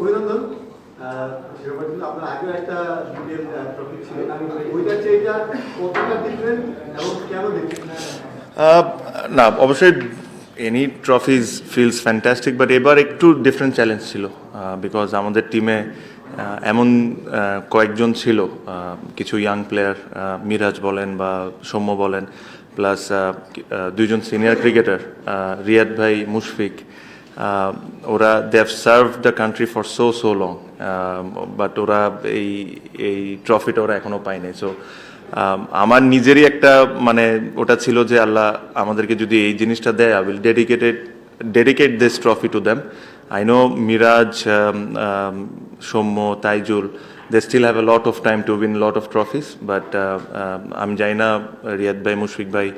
অভিনন্দন। শিরোপা কিন্তু আপনার আগেও একটা বিপিএল ট্রফি ছিল, ওইটার চেয়ে এটা কতটা ডিফারেন্ট এবং কেন ডিফারেন্ট? না, অবশ্যই এনি ট্রফিজ ফিলস ফ্যান্টাস্টিক, বাট এবার একটু ডিফারেন্ট চ্যালেঞ্জ ছিল বিকজ আমাদের টিমে এমন কয়েকজন ছিল, কিছু ইয়াং প্লেয়ার, মিরাজ বলেন বা সৌম্য বলেন, প্লাস দুইজন সিনিয়র ক্রিকেটার, রিয়াদ ভাই, মুশফিক, ওরা they have serve the country for so long, but ওরা এই ট্রফিটা ওরা এখনও পায়নি। সো আমার নিজেরই একটা মানে ওটা ছিল যে আল্লাহ আমাদেরকে যদি এই জিনিসটা দেয়, I will dedicate this trophy to them. I know Miraz, Soumya, Taijul, they still have a lot of time to win a lot of trophies, but আমি জানি না রিয়াদ ভাই, মুশফিক ভাই,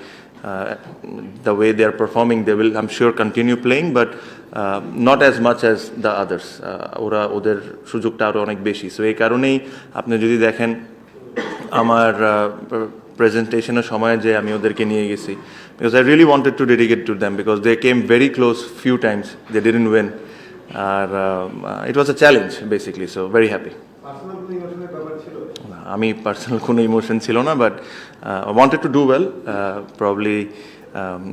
the way they are performing, they will, I'm sure, continue playing, but not as much as the others. ওদের সুযোগটা আরও অনেক বেশি। সো এই কারণেই আপনি যদি দেখেন আমার প্রেজেন্টেশনের সময় যে আমি ওদেরকে নিয়ে গেছি, because I really wanted to dedicate to them, because they came very close few times, they didn't win, আর it was a challenge basically. So very happy. আমি পার্সোনাল কোনো ইমোশন ছিল না, but wanted to do well, probably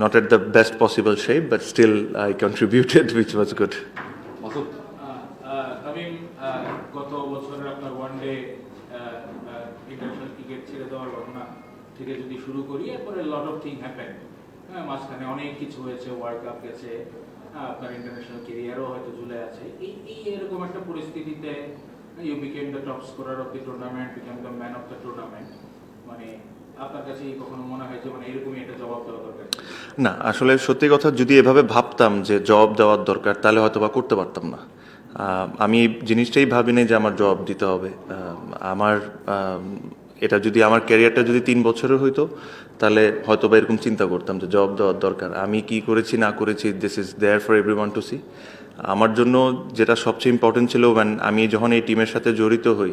not at the best possible shape, but still I contributed, which was good. Tamim, গত বছরের আপনার one day international cricket ছেড়ে দেওয়ার ঘটনা থেকে যদি শুরু করি, এরপরে লট অফ থিং হ্যাপেন, মাঝখানে অনেক কিছু হয়েছে, ওয়ার্ল্ড কাপ গেছে, আপনার ইন্টারন্যাশনাল ক্যারিয়ারও হয়তো ঝুলে আছে। এই এরকম একটা পরিস্থিতিতে you became the top scorer of the tournament, became the man of the tournament, মানে আপনার কাছে কখনো মনে হয় যে মানে এরকমই একটা জবাব দেওয়া দরকার? না, আসলে সত্যি কথা, যদি এভাবে ভাবতাম যে জবাব দেওয়ার দরকার, তাহলে হয়তো বা করতে পারতাম না। আমি জিনিসটাই ভাবিনি যে আমার জবাব দিতে হবে। আমার এটা যদি আমার ক্যারিয়ারটা যদি 3 বছরের হইতো, তাহলে হয়তো বা এরকম চিন্তা করতাম যে জবাব দেওয়ার দরকার। আমি কি করেছি না করেছি, this is there for everyone to see. আমার জন্য যেটা সবচেয়ে ইম্পর্টেন্ট ছিল, আমি যখন এই টিমের সাথে জড়িত হই,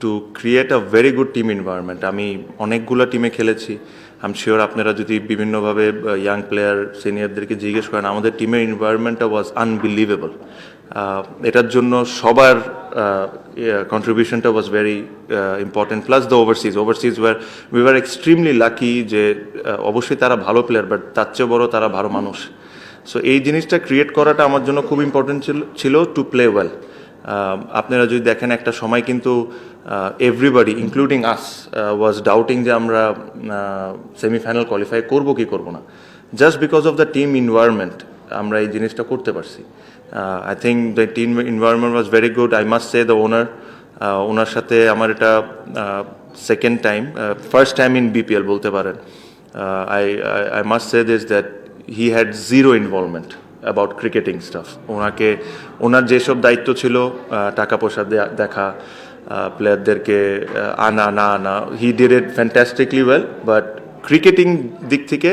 to create a very good team environment. আমি অনেকগুলো টিমে খেলেছি, আই এম শিওর আপনারা যদি বিভিন্নভাবে ইয়াং প্লেয়ার, সিনিয়রদেরকে জিজ্ঞেস করেন, আমাদের টিমের এনভায়রনমেন্টটা ওয়াজ আনবিলিভেবল। এটার জন্য সবার কন্ট্রিবিউশনটা was very important, plus the overseas we were extremely lucky যে অবশ্যই তারা ভালো প্লেয়ার, বাট তার চেয়ে বড় তারা ভালো মানুষ। সো এই জিনিসটা ক্রিয়েট করাটা আমার জন্য খুব ইম্পর্টেন্ট ছিল টু প্লে ওয়েল। আপনারা যদি দেখেন, একটা সময় কিন্তু এভরিবডি ইনক্লুডিং আস ওয়াজ ডাউটিং যে আমরা সেমিফাইনাল কোয়ালিফাই করবো কি করবো না। Just because of the team environment আমরা এই জিনিসটা করতে পারছি। I think the team environment was very good. I must say the owner সাথে আমার এটা second time, first time in BPL বলতে পারেন। I must say this that he had zero involvement about cricketing stuff. ওনার যেসব দায়িত্ব ছিল, টাকা পয়সা দেখা, প্লেয়ারদেরকে আনা, he did it fantastically well, but cricketing দিক থেকে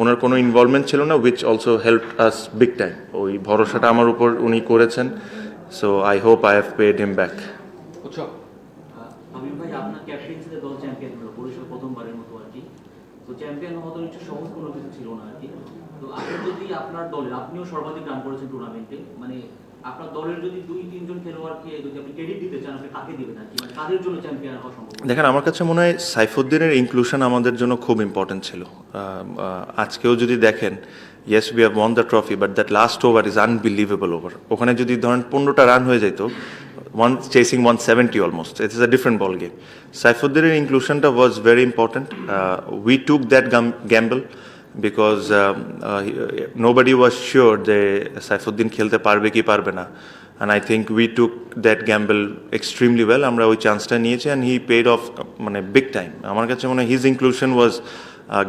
ওনার কোনো ইনভলভমেন্ট ছিল না, which also help us big time. ওই ভরসাটা আমার উপর উনি করেছেন। So I hope I have paid him back. Aamir ভাই, আপনার ক্যাপ্টেন্সিতে দল চ্যাম্পিয়ন হলো বরিশাল প্রথমবারের মতো আর কি। তো চ্যাম্পিয়ন হওয়া তো একটু সহজ কোনো কিছু ছিল না আর কি। তো আপনি যদি আপনার দলের, আপনিও সর্বাধিক রান করেছেন টুর্নামেন্টে, মানে আপনার দলের যদি 2-3 জন খেলোয়াড়কে যদি আপনি ক্রেডিট দিতে চান, আপনি কাকে দিবেন আর কি, মানে কাদের জন্য চ্যাম্পিয়ন হওয়া সম্ভব? দেখেন, আমার কাছে মনে হয় সাইফুদ্দিনের ইনক্লুশন আমাদের জন্য খুব ইম্পর্টেন্ট ছিল। আজকেও যদি দেখেন, yes we have won the trophy, but that last over is unbelievable over. ওখানে যদি ধরেন 15টা রান হয়ে যেত, chasing 170 almost, it is a different ball game. সাইফুদ্দিনের ইনক্লুশনটা was very important. We took that gamble because nobody was sure যে সাইফুদ্দিন খেলতে পারবে কি পারবে না, and I think we took that gamble extremely well. আমরা ওই চান্সটা নিয়েছি, and he paid off মানে বিগ টাইম। আমার কাছে মনে হয় his inclusion was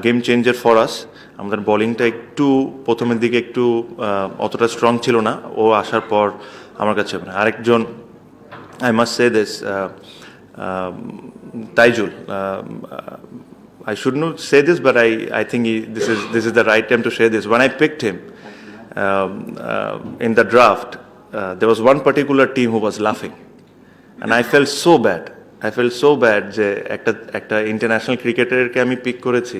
game changer for us. আমাদের বোলিংটা একটু প্রথমের দিকে একটু অতটা স্ট্রং ছিল না, ও আসার পর আমার কাছে আরেকজন, I must say this, Taijul, I should not say this, but I think this is the right time to say this. When I picked him in the draft, there was one particular team who was laughing, and I felt so bad যে একটা international cricketer কে আমি pick করেছি,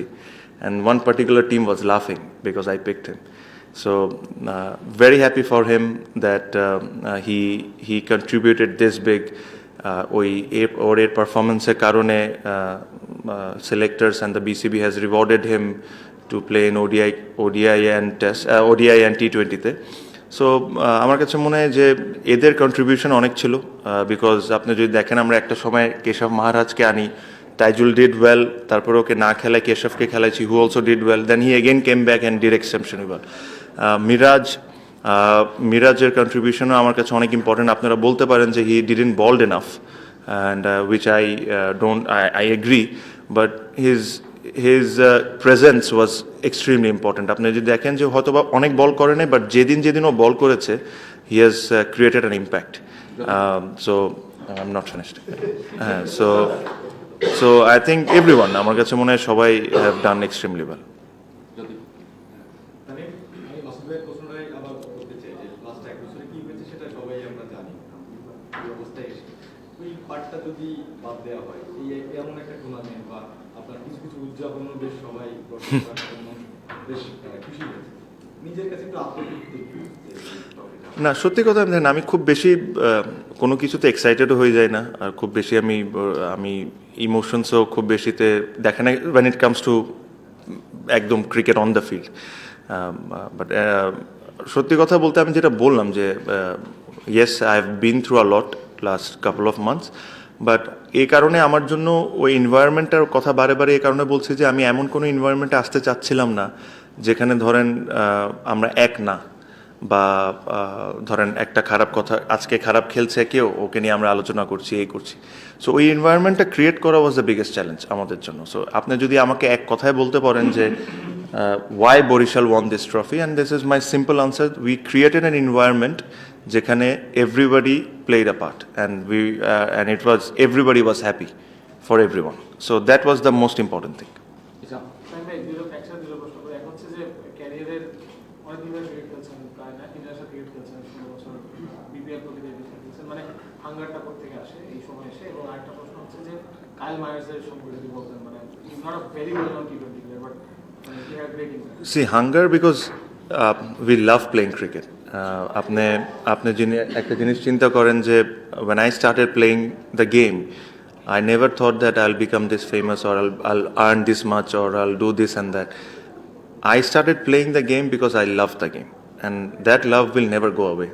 and one particular team was laughing because I picked him. So very happy for him that he contributed this big. ওই ওর পারফরমেন্সের কারণে selectors and the BCB has rewarded him to play in ODI and T20 তে। So আমার কাছে মনে হয় যে এদের কন্ট্রিবিউশন অনেক ছিল, বিকজ আপনি যদি দেখেন আমরা একটা সময় কেশব মহারাজকে আনি, তাইজুল ডিড ওয়েল, তারপর ওকে না খেলায় কেশবকে খেলাইছি, who also did well, then he again came back and did exceptionally well. মিরাজের কন্ট্রিবিউশনও আমার কাছে অনেক ইম্পর্টেন্ট। আপনারা বলতে পারেন যে he didn't bowled enough, and which I agree, but his presence was extremely important. আপনি যদি দেখেন যে হয়তো বা অনেক বল করে নাই, বাট যেদিন ও বল করেছে, he has created an impact. So I'm not finished. So I think everyone, আমার কাছে মনে হয় সবাই have done extremely well. আমি মাসুদের প্রশ্নটাই আবার করতে চাই যে লাস্ট এক বছরে কি হয়েছে সেটা সবাই আমরা জানি, এই অবস্থায় এসে ওই পার্টটা যদি বাদ দেওয়া হয়, এই এমন একটা টুর্নামেন্ট বা আপনার কিছু উদযাপন বেশ সবাই বেশ খুশি হয়েছে, নিজের কাছে একটু আত্মতৃপ্তি। না, সত্যি কথা দেখেন, আমি খুব বেশি কোনো কিছুতে এক্সাইটেডও হয়ে যায় না, আর খুব বেশি আমি ইমোশনসও খুব বেশিতে দেখে না when it comes to একদম cricket on the field. But সত্যি কথা বলতে আমি যেটা বললাম যে yes, I have been through a lot last couple of months, but এই কারণে আমার জন্য ওই এনভায়রনমেন্টটার কথা বারে বারে এই কারণে বলছি যে আমি এমন কোনো এনভায়রনমেন্টে আসতে চাচ্ছিলাম না যেখানে ধরেন আমরা এক না, বা ধরেন একটা খারাপ কথা, আজকে খারাপ খেলছে কেউ, ওকে নিয়ে আমরা আলোচনা করছি, এই করছি। সো ওই এনভায়রনমেন্টটা ক্রিয়েট করা ওয়াজ দ্য বিগেস্ট চ্যালেঞ্জ আমাদের জন্য। সো আপনি যদি আমাকে এক কথায় বলতে পারেন যে why Barishal won this trophy, and this is my simple answer, we created an environment যেখানে everybody played a part, and it was everybody was happy for everyone. So that was the most important thing. ক্যারিয়ারের অনেকদিন ধরে cricket খেলছেন, প্রায় না international cricket খেলছেন, 16 বছর BPL প্রতিযোগিতা খেলছেন, মানে হাঙ্গারটা কোথেকে আসে এই সময় এসে? এবং আরেকটা প্রশ্ন হচ্ছে যে কাইল মায়ার্সের সম্পর্কে যদি বলতেন, মানে is not a very well non টি20 player, but he had great impact. See hunger, because we love playing cricket. আপনি একটা জিনিস চিন্তা করেন যে when I started playing the game, I never thought that I'll become this famous, or I'll earn this much, or I'll do this and that. I started playing the game because I love the game, and that love will never go away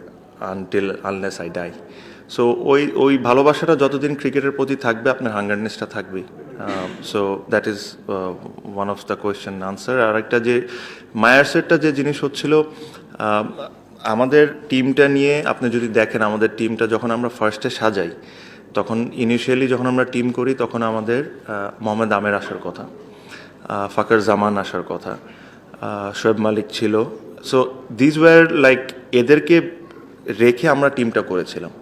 unless I die. So ওই ভালোবাসাটা যতদিন ক্রিকেটের প্রতি থাকবে, আপনার হাঙ্গারনেসটা থাকবেই। So that is one of the question answer. আর একটা যে মায়ার্সেরটা যে জিনিস হচ্ছিল, আমাদের টিমটা নিয়ে আপনি যদি দেখেন, আমাদের টিমটা যখন আমরা ফার্স্টে সাজাই, তখন ইনিশিয়ালি যখন আমরা টিম করি, তখন আমাদের মোহাম্মদ আমের আসার কথা, ফাকর জামান আসার কথা, শোয়েব মালিক ছিল। সো দিস ওয়ার লাইক, এদেরকে রেখে আমরা টিমটা করেছিলাম।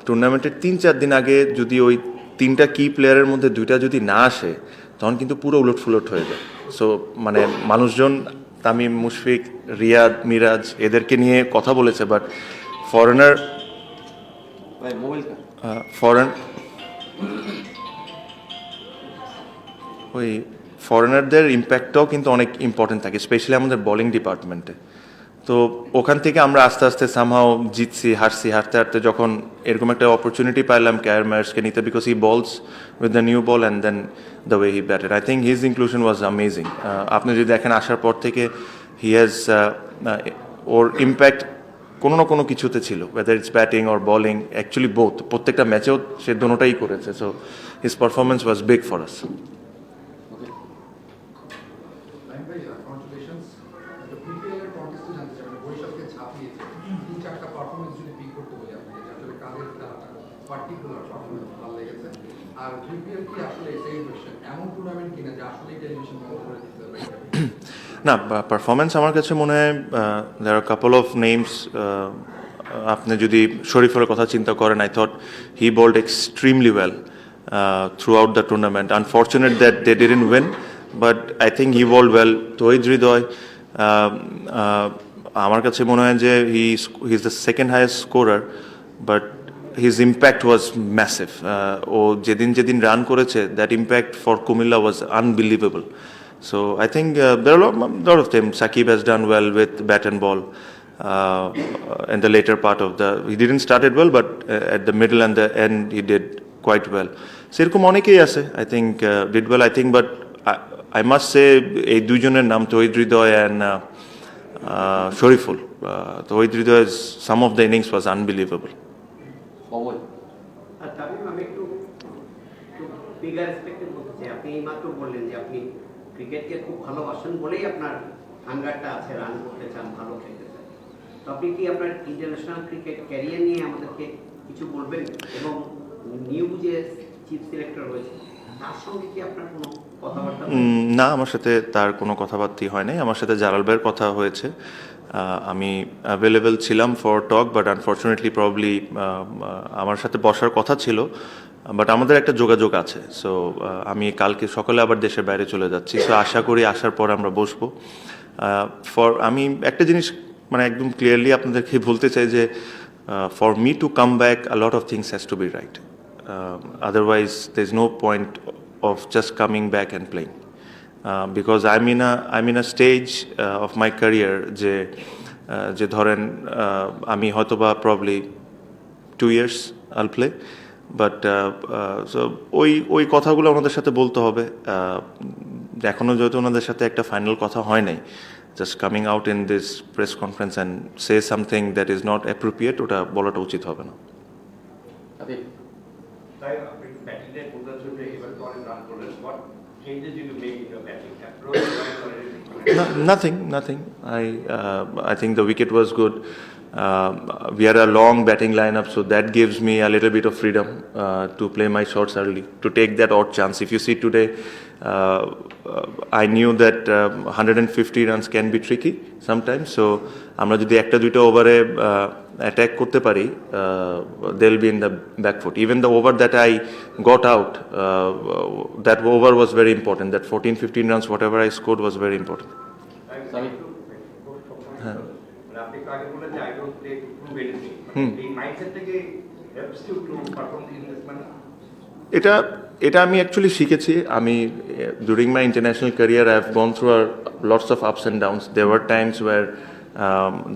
টুর্নামেন্টের 3-4 দিন আগে যদি ওই 3টা কি প্লেয়ারের মধ্যে 2টা যদি না আসে, তখন কিন্তু পুরো উলটফুলট হয়ে যায়। সো মানে মানুষজন তামিম, মুশফিক, রিয়াদ, মিরাজ এদেরকে নিয়ে কথা বলেছে, বাট ফরেনারদের ইম্প্যাক্টটাও কিন্তু অনেক ইম্পর্টেন্ট থাকে, স্পেশালি আমাদের বোলিং ডিপার্টমেন্টে। তো ওখান থেকে আমরা আস্তে আস্তে সামহাও জিতছি, হারতে হারতে যখন এরকম একটা অপরচুনিটি পাইলাম কাইল মায়ার্সকে নিতে, because he bowls with the new ball and then the way he batted, I think his inclusion was amazing. আপনি যদি দেখেন আসার পর থেকে হি হ্যাজ ওর ইম্প্যাক্ট কোনো না কোনো কিছুতে ছিল, whether it's batting or bowling, actually both, প্রত্যেকটা ম্যাচেও সে দোনোটাই করেছে। So his performance was big for us. না, পারফরমেন্স আমার কাছে মনে হয় দেয়ার আর কাপল অফ নেমস। আপনি যদি শরীফের কথা চিন্তা করেন, I thought he bowled extremely well throughout the tournament. Unfortunate that they didn't win, but I think he bowled well. Towhid Hridoy, আমার কাছে মনে হয় যে he is the second highest scorer, but his impact was massive. ও যেদিন রান করেছে, that impact for Comilla was unbelievable. So I think there are a lot of them. Sakib has done well with bat and ball. In the later part of he didn't start it well, but at the middle and the end he did quite well. সেরকম অনেকেই আছে, I think did well, I think, but I must say এই দুইজনের নাম তহিদ হৃদয় and Shariful. Tohid Hridoy, some of the innings was unbelievable. আর তামিম, আমি একটু bigger এসপেক্টে বলতে চাই। আপনি এইমাত্র বললেন যে আপনি ক্রিকেটকে খুব ভালোবাসেন বলেই আপনার হাঙ্গারটা আছে, রান করতে চান, ভালো খেলতে চান। তো আপনি কি আপনার ইন্টারন্যাশনাল ক্রিকেট ক্যারিয়ার নিয়ে আমাদেরকে কিছু বলবেন? এবং নিউ যে চিফ সিলেক্টর হয়েছে তার সঙ্গে কি আপনার কোনো কথাবার্তা? না, আমার সাথে তার কোনো কথাবার্তাই হয় নাই। আমার সাথে জালাল ভাইয়ের কথা হয়েছে। আমি অ্যাভেলেবেল ছিলাম for talk, but unfortunately probably আমার সাথে বসার কথা ছিল, বাট আমাদের একটা যোগাযোগ আছে। সো আমি কালকে সকালে আবার দেশের বাইরে চলে যাচ্ছি। সো আশা করি আসার পর আমরা বসবো। আমি একটা জিনিস মানে একদম ক্লিয়ারলি আপনাদেরকে বলতে চাই যে for me to come back a lot of things has to be right. Otherwise there's no point of just coming back and playing, because I'm in a stage of my career যে ধরেন আমি হয়তোবা probably 2 years I'll play, but so ওই কথাগুলো ওনাদের সাথে বলতে হবে। এখনো যেহেতু ওনাদের সাথে একটা ফাইনাল কথা হয় নাই, just coming out in this press conference and say something that is not appropriate, ওটা বলাটা উচিত হবে না। তাই আপনি ব্যাটিংটাই বলতে চলতে এবার তো অনেক রান করলেন, what changes did you make in your batting approach or anything? Nothing. I think the wicket was good. We had a long batting lineup, so that gives me a little bit of freedom to play my shots early, to take that odd chance. If you see today, I knew that 150 runs can be tricky sometimes. So আমরা যদি একটা দুইটা ওভারে attack করতে পারি, they'll be in the back foot. Even the over that I got out, that over was very important. That 14-15 runs, whatever I scored, was very important. হ্যাঁ। মানে আপনি তো আগে বললেন যে I don't take true anything. এই mindset থেকে helps you to perform in this manner? এটা আমি অ্যাকচুয়ালি শিখেছি। আমি during my international career I have gone through lots of ups and downs. There were times where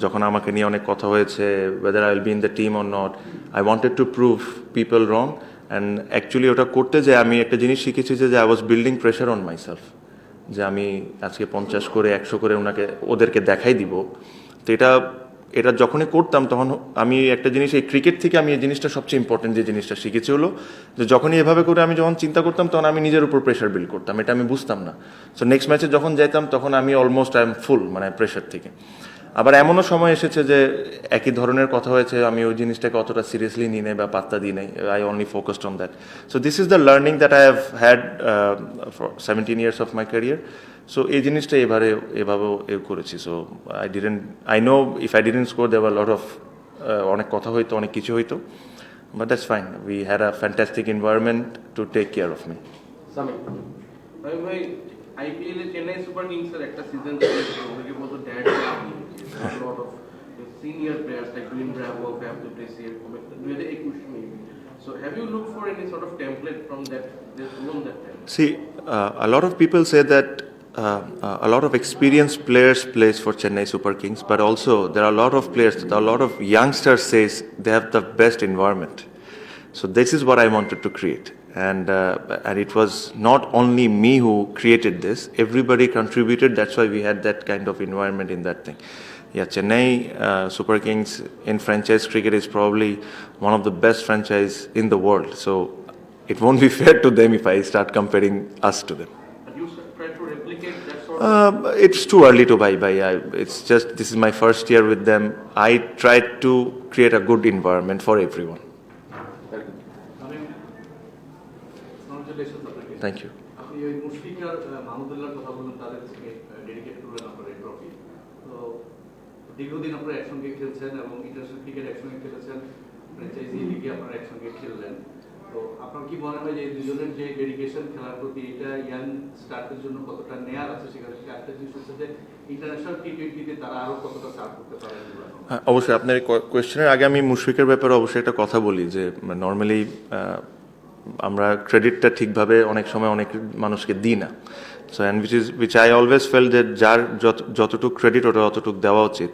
যখন আমাকে নিয়ে অনেক কথা হয়েছে, whether I will be in the team or not, I wanted to prove people wrong, and actually ওটা করতে যে আমি একটা জিনিস শিখেছি যে I was building pressure on myself, যে আমি আজকে 50 করে 100 করে ওদেরকে দেখাই দিব। তো এটা যখনই করতাম তখন আমি একটা জিনিস, এই ক্রিকেট থেকে আমি এই জিনিসটা সবচেয়ে ইম্পর্টেন্ট যে জিনিসটা শিখেছি হলো যে যখনই এভাবে করে আমি যখন চিন্তা করতাম তখন আমি নিজের উপর প্রেশার বিল্ড করতাম, এটা আমি বুঝতাম না। সো নেক্সট ম্যাচে যখন যাইতাম তখন আমি অলমোস্ট আই এম ফুল, মানে প্রেশার থেকে। আবার এমনও সময় এসেছে যে একই ধরনের কথা হয়েছে, আমি ওই জিনিসটাকে অতটা সিরিয়াসলি নিই নাই বা পাত্তা দিই নাই। I only focused on that. So this is the learning that I have had for 17 years of my career. So এই জিনিসটা এভাবেও করেছি। So I know if I didn't score there were lot of অনেক কথা হইতো, অনেক কিছু হইতো, but that's fine. We had a fantastic environment to take care of me. ভাই আইপিএল এ চেন্নাই সুপার কিংসের একটা সিজন চলেছে, অনেকে বলতো dad lot of senior players like Dwayne Bravo, Faf du প্লেসির 2021 maybe. So have you looked for any sort of template from that time? See, a lot of people say that a lot of experienced players plays for Chennai Super Kings, but also there are a lot of players, a lot of youngsters says they have the best environment. So this is what I wanted to create, and it was not only me who created this. Everybody contributed. That's why we had that kind of environment in that thing. Yeah, Chennai Super Kings in franchise cricket is probably one of the best franchise in the world. So it won't be fair to them if I start comparing us to them. It's too early to buy. It's just this is my first year with them. I tried to create a good environment for everyone. Thank you. আপনি ওই মুশফিক আর মাহমুদুল্লাহর কথা বললেন, তাদের থেকে dedicate করলেন আপনার এই trophy. তো দীর্ঘদিন আপনারা একসঙ্গে খেলছেন এবং ইন্টারন্যাশনাল ক্রিকেট একসঙ্গে খেলেছেন, ফ্র্যাঞ্চাইজি লিগে আপনারা একসঙ্গে খেললেন। তো আপনার কি মনে হয় যে এই দুজনের যে ডেডিকেশন খেলার প্রতি, এটা ইয়াং স্টার্টের জন্য কতটা নেয়ার আছে? সেখান থেকে একটা জিনিস হচ্ছে যে ইন্টারন্যাশনাল টি-20 তারা আরো কতটা সার্ভ করতে পারেন? অবশ্যই আপনার কোয়েশ্চেনের আগে আমি মুশফিকের ব্যাপারে অবশ্যই একটা কথা বলি যে নর্মালি আমরা ক্রেডিটটা ঠিকভাবে অনেক সময় অনেক মানুষকে দিই না। So and which I always felt that যার যতটুকু ক্রেডিট ওটা অতটুকু দেওয়া উচিত।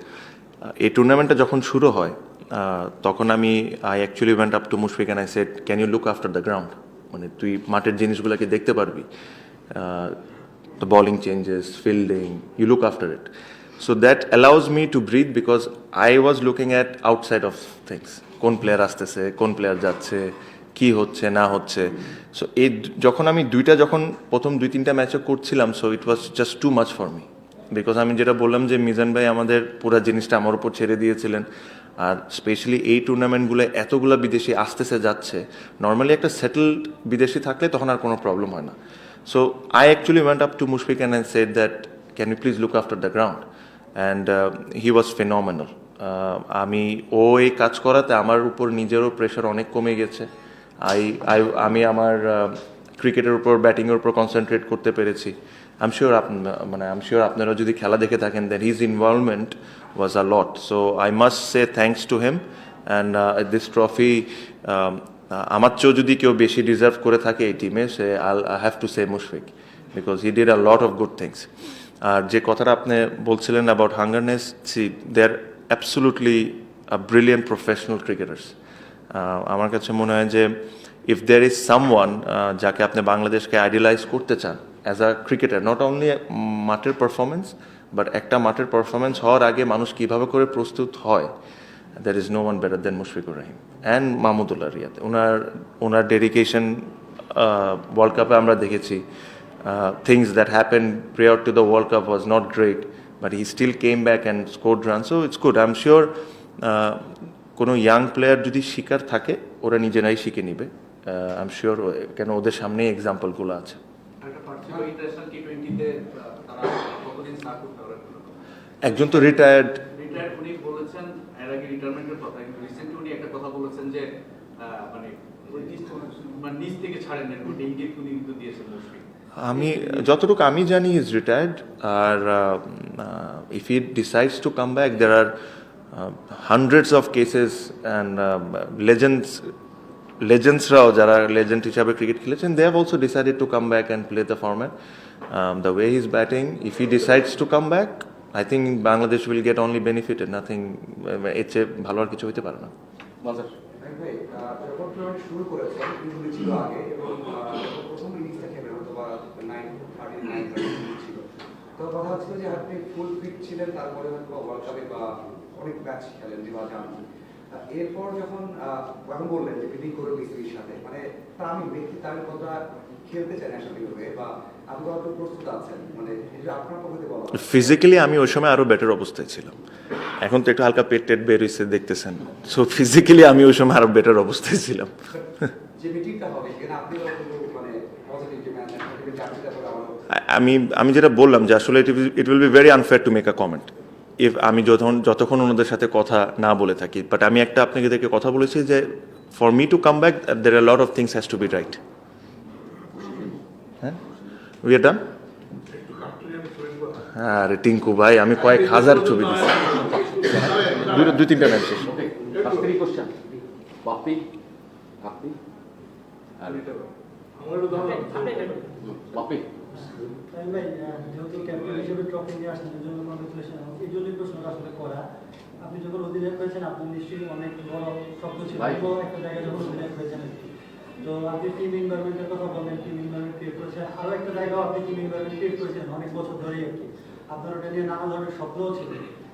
এই টুর্নামেন্টটা যখন শুরু হয় তখন I actually went up to Mushfiq and I said, can you look after the ground? মানে তুই মাঠের জিনিসগুলোকে দেখতে পারবি, the bowling changes, fielding, you look after it. So that allows me to breathe because I was looking at outside of things. কোন player আসতেছে, কোন player যাচ্ছে, কি হচ্ছে না হচ্ছে। সো এই যখন আমি প্রথম 2-3টা ম্যাচে করছিলাম, so it was just too much for me, because আমি যেটা বললাম যে মিজান ভাই আমাদের পুরো জিনিসটা আমার উপর ছেড়ে দিয়েছিলেন। আর স্পেশালি এই টুর্নামেন্টগুলো এতগুলো বিদেশি আসতেছে যাচ্ছে, নর্মালি একটা সেটেলড বিদেশি থাকলে তখন আর কোনো প্রবলেম হয় না। So I actually went up to Mushfiq and I said that can you please look after the ground, and he was phenomenal. এই কাজ করাতে আমার উপর নিজেরও প্রেশার অনেক কমে গেছে। আমি আমার ক্রিকেটের উপর, ব্যাটিংয়ের উপর কনসেন্ট্রেট করতে পেরেছি। I'm sure আপনারা যদি খেলা দেখে থাকেন, that his involvement was a lot. So I must say thanks to him, and this trophy আমার চেয়েও যদি কেউ বেশি ডিজার্ভ করে থাকে এই টিমে, সে I have to say Mushfiq, because he did a lot of good things. আর যে কথাটা আপনি বলছিলেন about hunger-ness, see, they're absolutely a brilliant professional cricketers. আমার কাছে মনে হয় যে if there is someone যাকে আপনি বাংলাদেশকে আইডিয়ালাইজ করতে চান as a cricketer, not only মাঠের পারফরমেন্স, বাট একটা মাঠের পারফরমেন্স হওয়ার আগে মানুষ কীভাবে করে প্রস্তুত হয়, there is no one better than Mushfiqur Rahim and Mahmudullah Riyad. ওনার ডেডিকেশন ওয়ার্ল্ড কাপে আমরা দেখেছি। Things that happen prior to the world cup was not great, but he still came back and scored run. So it's good. I am sure কোনো young player যদি শিকার থাকে, ওরা নিজেরাই শিখে নিবে। আই এম শিওর, কেন ওদের সামনেই এক্সাম্পলগুলো আছে। একজন তো রিটায়ার্ড, উনি বলেছেন এর আগে রিটায়ারমেন্টের কথা, কিন্তু রিসেন্টলি উনি একটা কথা বলেছেন যে মানে নিজ থেকে ছাড়েন না, ইঙ্গিত উনি কিন্তু দিয়েছেন মুশফিক। আমি যতটুকু আমি জানি ইজ রিটায়ার্ড, আর if he decides to come back, there are hundreds of cases and লেজেন্ডসরাও যারা লেজেন্ড হিসাবে ক্রিকেট খেলেছেন, they have also decided to come back and play the format. The way he is batting, if he decides to come back, I think Bangladesh will get only benefited, nothing, এর চেয়ে ভালো আর কিছু হইতে পারে না। যখন tournament শুরু করেছেন, ইনজুরি ছিল আগে, এবং প্রথম ইনিংসটা খেলেন অথবা 9-39 ছিল, তো কথা হচ্ছিল যে আপনি ফুল ফিট ছিলেন, তারপরে হয়তো ওয়ার্ল্ড কাপে বা অনেক ম্যাচ খেলেন যে বা জান। এরপর যখন বললেন যে মিটিং করে বিসিবির সাথে, মানে আমি ব্যক্তি তার কথা খেলতে চাই ন্যাশনাল টিমে, বা আপনি কত প্রস্তুত আছেন, মানে এটা আপনার পক্ষে বলা? ফিজিক্যালি আমি ওই সময় আরো বেটার অবস্থায় ছিলাম। এখন তো একটু হালকা পেট টেট বের হয়েছে দেখতেছেন। সো ফিজিক্যালি আমি ওই সময় আরো বেটার অবস্থায় ছিলাম। যে মিটিংটা হবে সেখানে আপনি মানে পজিটিভ যে ম্যাচ আমি যেটা বললাম যে আসলে it will be very unfair to make a comment if আমি যতক্ষণ ওনাদের সাথে কথা না বলে থাকি। বাট আমি একটা আপনাদেরকে কথা বলেছি যে for me to come back there are lot of things has to be right. হ্যাঁ, উই আর ডান। হ্যাঁ রে টিঙ্কু ভাই, আমি কয়েক হাজার ছবি দিচ্ছি, 2-3টা ম্যাচ শেষ। আপনি যখন অধিনায়ক হয়েছেন, আপনার নিশ্চয়ই অনেক বড় স্বপ্ন ছিল একটা জায়গায় যখন অধিনায়ক হয়েছেন। তো আপনি টিম এনভায়রনমেন্টের কথা বলেন, টিম এনভায়রনমেন্ট ক্রিয়েট করেছেন, আরও একটা জায়গাও আপনি টিম এনভায়রনমেন্ট ক্রিয়েট করেছেন অনেক বছর ধরেই আর কি। আপনার ওটা নিয়ে নানা ধরনের স্বপ্নও ছিল।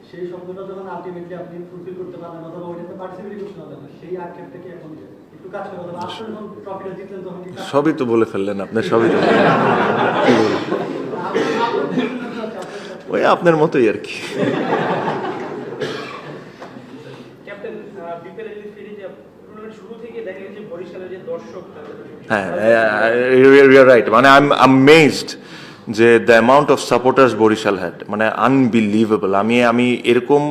সেই স্বপ্নটা যখন আলটিমেটলি আপনি ফুলফিল করতে পারলেন অথবা ওইটাতে পার্টিসিপেট করতে পারলেন, সেই আক্ষেপটা কি এখন একটু কাজ করে? আপনার যখন ট্রফিটা জিতলেন তখন সবই তো বলে ফেললেন আপনি, সবই তো ওই আপনার মতোই আর কি। হ্যাঁ, you're right. মানে I'm amazed যে the amount of supporters Barishal had, মানে unbelievable. আমি এরকম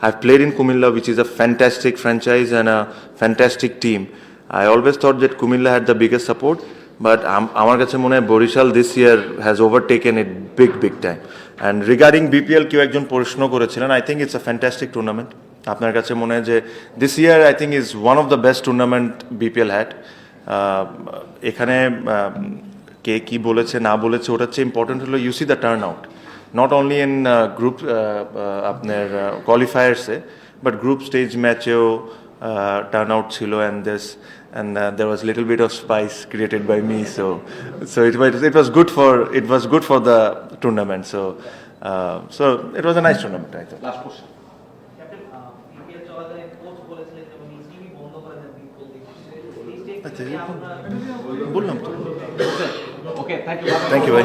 I've played in Kumilla, which is a fantastic franchise and a fantastic team. I always thought that Kumilla had the biggest support, but আমার কাছে মনে হয় Barishal this year has overtaken it big time. And regarding BPL, কেউ একজন প্রশ্ন করেছিলেন, I think it's a fantastic tournament. আপনার কাছে মনে হয় যে this year I think is one of the best tournament BPL had. এখানে কে কি বলেছে না বলেছে ওটার চেয়ে ইম্পর্টেন্ট হলো you see the turn out not only in group আপনার কোয়ালিফায়ার্সে বাট গ্রুপ স্টেজ ম্যাচেও টার্ন আউট ছিল and there was a little bit of spice created by me, so it was good for the tournament. So it was a nice tournament, I thought. Last question cricket চলাকালীন coach বলেছিলেন যে উনি TV বন্ধ করে দেন বিপদ এই stage আচ্ছা, থেকে আমরা বললাম তো। Okay thank you Thank you, ভাই।